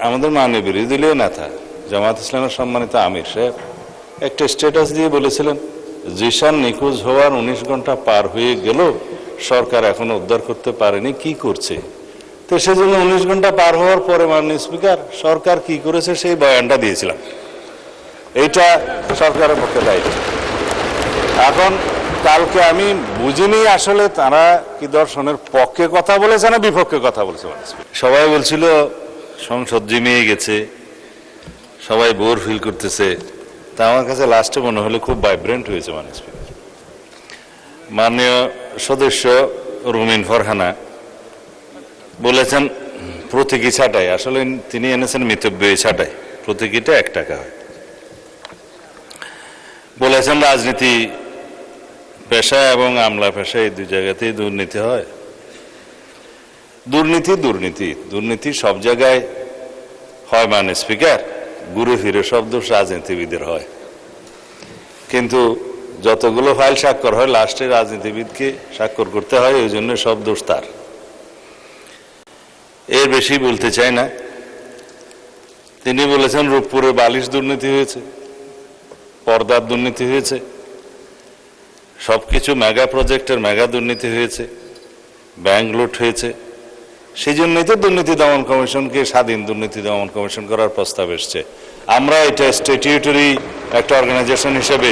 আমাদের মাননীয় বিরোধী দলীয় নেতা জামাত ইসলামের সম্মানিত আমির সাহেব একটা স্ট্যাটাস দিয়ে বলেছিলেন, জিশান নিখোঁজ হওয়ার 19 ঘন্টা পার হয়ে গেল, সরকার এখনো উদ্ধার করতে পারেনি, কি করছে? তো সেজন্য 19 ঘন্টা পার হওয়ার পরে মাননীয় স্পিকার সরকার কি করেছে সেই বয়ানটা দিয়েছিলাম। এইটা সরকারের পক্ষে দায়িত্ব। এখন কালকে আমি বুঝিনি আসলে তারা কি দর্শনের পক্ষে কথা বলেছে না বিপক্ষে কথা বলেছে। সবাই বলছিল সংসদ জিমিয়ে গেছে, সবাই বোর ফিল করতেছে। তা আমার কাছে লাস্টে মনে হলো খুব ভাইব্রেন্ট হয়েছে মাননীয় স্পিকার। মাননীয় সদস্য রুমিন ফরহানা বলেছেন প্রতীকী ছাঁটাই, আসলে তিনি এনেছেন মিতব্যয়ী ছাঁটাই, প্রতীকীটা 1 টাকা হয়। বলেছেন রাজনীতি পেশা এবং আমলা পেশা এই 2 জায়গাতেই দুর্নীতি হয়। দুর্নীতি দুর্নীতি দুর্নীতি সব জায়গায় হয় মাননীয় স্পিকার, ঘুরে ফিরে সব দোষ রাজনীতিবিদের হয়। কিন্তু যতগুলো ফাইল স্বাক্ষর হয় লাস্টে রাজনীতিবিদকে স্বাক্ষর করতে হয়, ওই জন্য সব দোষ তার। এর বেশি বলতে চাই না। তিনি বলেছেন রূপপুরে বালিশ দুর্নীতি হয়েছে, পর্দার দুর্নীতি হয়েছে, সবকিছু মেগা প্রজেক্টের মেগা দুর্নীতি হয়েছে, ব্যাংক লুট হয়েছে। সেই জন্যই তো দুর্নীতি দমন কমিশনকে স্বাধীন দুর্নীতি দমন কমিশন করার প্রস্তাব এসছে। আমরা এটা স্ট্যাটিউটরি একটা অর্গানাইজেশন হিসেবে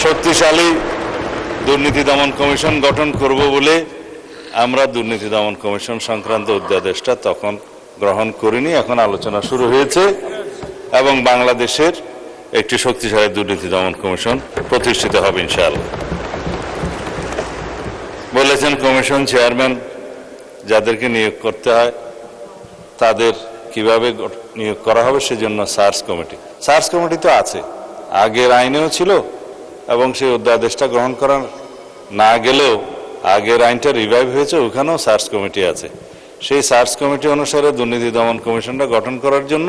শক্তিশালী দুর্নীতি দমন কমিশন গঠন করব বলে আমরা দুর্নীতি দমন কমিশন সংক্রান্ত অধ্যাদেশটা তখন গ্রহণ করিনি। এখন আলোচনা শুরু হয়েছে এবং বাংলাদেশের একটি শক্তিশালী দুর্নীতি দমন কমিশন প্রতিষ্ঠিত হবে ইনশাআল্লাহ। বলেছেন কমিশন চেয়ারম্যান যাদেরকে নিয়োগ করতে হয় তাদের কিভাবে নিয়োগ করা হবে সেজন্য সার্চ কমিটি তো আছে, আগের আইনেও ছিল এবং সেই অধ্যাদেশটা গ্রহণ করা না গেলেও আগের আইনটা রিভাইভ হয়েছে, ওখানেও সার্চ কমিটি আছে। সেই সার্চ কমিটি অনুসারে দুর্নীতি দমন কমিশনটা গঠন করার জন্য,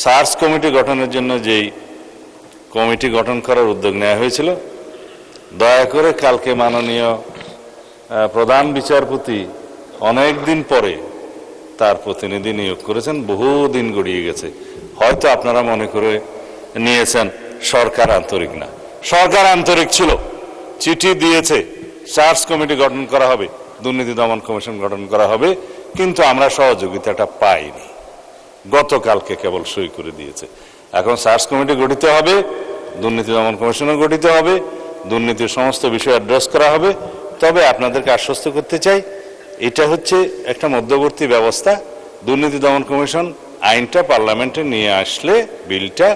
সার্চ কমিটি গঠনের জন্য যেই কমিটি গঠন করার উদ্যোগ নেওয়া হয়েছিল, দয়া করে কালকে মাননীয় প্রধান বিচারপতি অনেক দিন পরে তার প্রতিনিধি নিয়োগ করেছেন, বহুদিন গড়িয়ে গেছে। হয়তো আপনারা মনে করে নিয়েছেন সরকার আন্তরিক না, সরকার আন্তরিক ছিল, চিঠি দিয়েছে সার্চ কমিটি গঠন করা হবে, দুর্নীতি দমন কমিশন গঠন করা হবে, কিন্তু আমরা সহযোগিতাটা পাইনি। গতকালকে কেবল সই করে দিয়েছে। এখন সার্চ কমিটি গঠিত হবে, দুর্নীতি দমন কমিশনও গঠিত হবে, দুর্নীতির সমস্ত বিষয় অ্যাড্রেস করা হবে। তবে আপনাদেরকে আশ্বস্ত করতে চাই, এটা হচ্ছে একটা মধ্যবর্তী ব্যবস্থা। দুর্নীতি দমন কমিশন আইনটা পার্লামেন্টে নিয়ে আসলে বিলটা,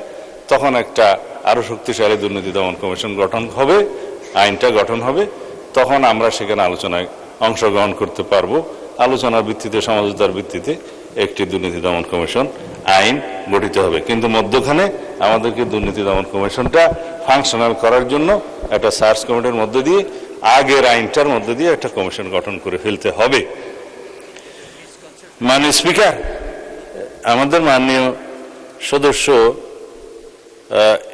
তখন একটা আরো শক্তিশালী দুর্নীতি দমন কমিশন গঠন হবে, আইনটা গঠন হবে, তখন আমরা সেখানে আলোচনায় অংশগ্রহণ করতে পারবো। আলোচনার ভিত্তিতে, সমঝোতার ভিত্তিতে একটি দুর্নীতি দমন কমিশন আইন গঠিত হবে। কিন্তু মধ্যখানে আমাদেরকে দুর্নীতি দমন কমিশনটা ফাংশনাল করার জন্য একটা সার্চ কমিটির মধ্যে দিয়ে, আগের আইনটার মধ্যে দিয়ে একটা কমিশন গঠন করে ফেলতে হবে। মাননীয় স্পিকার, আমাদের মাননীয় সদস্য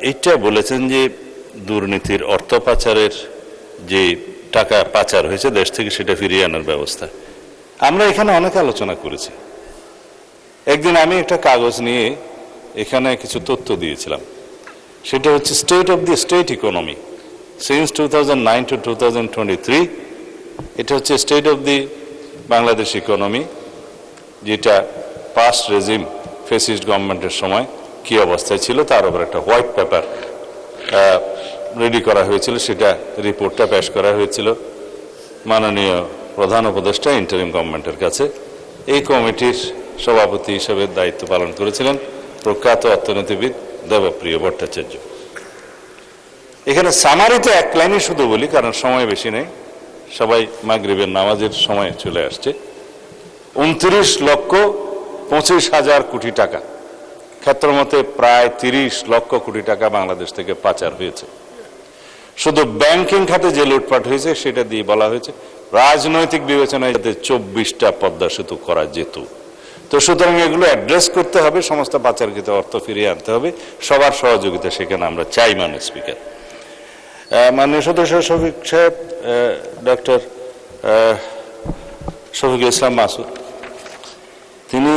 এইটা বলেছেন যে দুর্নীতির অর্থ পাচারের যে টাকা পাচার হয়েছে দেশ থেকে সেটা ফিরিয়ে আনার ব্যবস্থা। আমরা এখানে অনেক আলোচনা করেছি। একদিন আমি একটা কাগজ নিয়ে এখানে কিছু তথ্য দিয়েছিলাম, সেটা হচ্ছে state of the state economy since 2009 to 2023। এটা হচ্ছে state of the Bangladesh economy, যেটা পাস্ট রেজিম ফেসিস্ট গভর্নমেন্টের সময় কি অবস্থায় ছিল তার উপর একটা হোয়াইট পেপার রেডি করা হয়েছিল, সেটা রিপোর্টটা পেশ করা হয়েছিল মাননীয় প্রধান উপদেষ্টা ইন্টারিম গভর্নমেন্টের কাছে। এই কমিটির সভাপতি হিসেবে দায়িত্ব পালন করেছিলেন প্রখ্যাত অর্থনীতিবিদ দেবপ্রিয় ভট্টাচার্য। এখানে সামারিতে 1 লাইনে শুধু বলি, কারণ সময় বেশি নেই, সবাই মাগরিবের নামাজের সময় চলে আসছে। 29,25,000 কোটি টাকা, ক্ষেত্রমতে প্রায় 30 লক্ষ কোটি টাকা বাংলাদেশ থেকে পাচার হয়েছে। শুধু ব্যাংকিং খাতে যে লুটপাট হয়েছে সেটা দিয়ে বলা হয়েছে রাজনৈতিক বিবেচনায় যাতে 24টা পদ্মা সেতু করা যেত। তো সুতরাং এগুলো অ্যাড্রেস করতে হবে, সমস্ত পাচারকৃত অর্থ ফিরিয়ে আনতে হবে, সবার সহযোগিতা সেখানে আমরা চাই। মাননীয় স্পিকার, মাননীয় সদস্য শফিক সাহেব, ডক্টর শফিকুল ইসলাম মাসুদ তিনি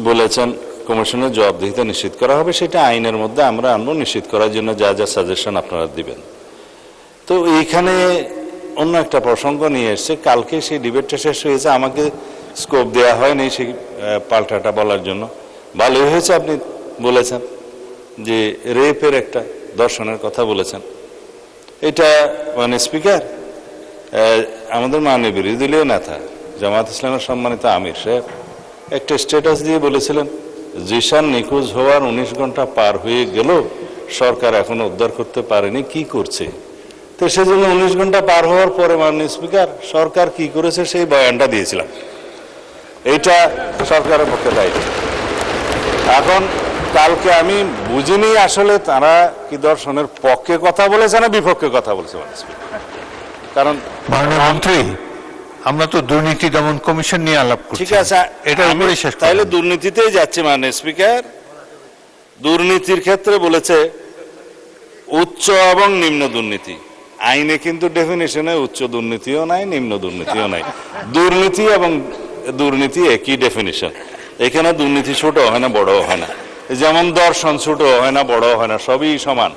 বলেছেন কমিশনের জবাবদিহিতা নিশ্চিত করা হবে, সেটা আইনের মধ্যে আমরা আনবো, নিশ্চিত করার জন্য যা যা সাজেশন আপনারা দিবেন। তো এইখানে অন্য একটা প্রসঙ্গ নিয়ে এসছে, কালকে সেই ডিবেটটা শেষ হয়েছে, আমাকে স্কোপ দেওয়া হয়নি সেই পাল্টাটা বলার জন্য। ভালোই হয়েছে আপনি বলেছেন যে রেপের একটা দর্শনের কথা বলেছেন। এটা মানে স্পিকার, আমাদের মাননীয় বিরোধী দলীয় নেতা জামায়াত ইসলামের সম্মানিত আমির সাহেব একটা স্ট্যাটাস দিয়ে বলেছিলেন জিশান নিখোঁজ হওয়ার 19 ঘন্টা পার হয়ে গেল, সরকার এখনো উদ্ধার করতে পারেনি, কি করছে? তো সেজন্য 19 ঘন্টা পার হওয়ার পরে মাননীয় স্পিকার সরকার কি করেছে সেই বয়ানটা দিয়েছিলাম। এইটা সরকারের পক্ষে দায়িত্ব। এখন কালকে আমি বুঝিনি আসলে তারা কি দর্শনের পক্ষে কথা বলেছে না বিপক্ষে কথা বলেছে মাননীয় স্পিকার। কারণ মাননীয় মন্ত্রী, আমরা তো দুর্নীতি দমন কমিশন নিয়ে আলাপ করছি। ঠিক আছে, এটা শেষ তাইলে দুর্নীতিতেই যাচ্ছে মাননীয় স্পিকার। দুর্নীতির ক্ষেত্রে বলেছে উচ্চ এবং নিম্ন দুর্নীতি। আইনে কিন্তু ডেফিনেশনে উচ্চ দুর্নীতিও নাই, নিম্ন দুর্নীতিও নাই। দুর্নীতি এবং দুর্নীতি একই ডেফিনেশন। এখানে দুর্নীতি ছোট হয় না, বড় হয় না। যেমন দর্শন ছোট হয় না, বড় হয় না, সবই সমান।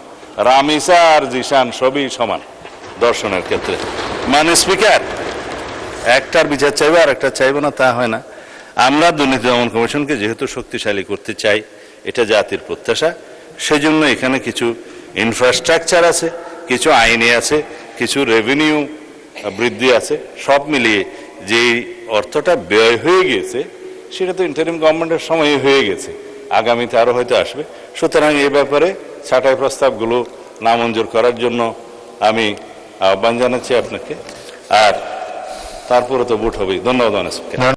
রামিসা আর জিশান সবই সমান দর্শনের ক্ষেত্রে। মাননীয় স্পিকার, একটার বিচার চাইবে আর একটা চাইবো না তা হয় না। আমরা দুর্নীতি দমন কমিশনকে যেহেতু শক্তিশালী করতে চাই, এটা জাতির প্রত্যাশা, সেজন্য এখানে কিছু ইনফ্রাস্ট্রাকচার আছে, কিছু আইনে আছে, কিছু রেভিনিউ বৃদ্ধি আছে, সব মিলিয়ে যে অর্থটা ব্যয় হয়ে গিয়েছে সেটা তো ইন্টারিম গভর্নমেন্টের সময় হয়ে গেছে, আগামীতে আরও হয়তো আসবে। সুতরাং এই ব্যাপারে ছাঁটাই প্রস্তাবগুলো নামঞ্জুর করার জন্য আমি আহ্বান জানাচ্ছি আপনাকে। আর তারপরে তো ভোট হবেই। ধন্যবাদ।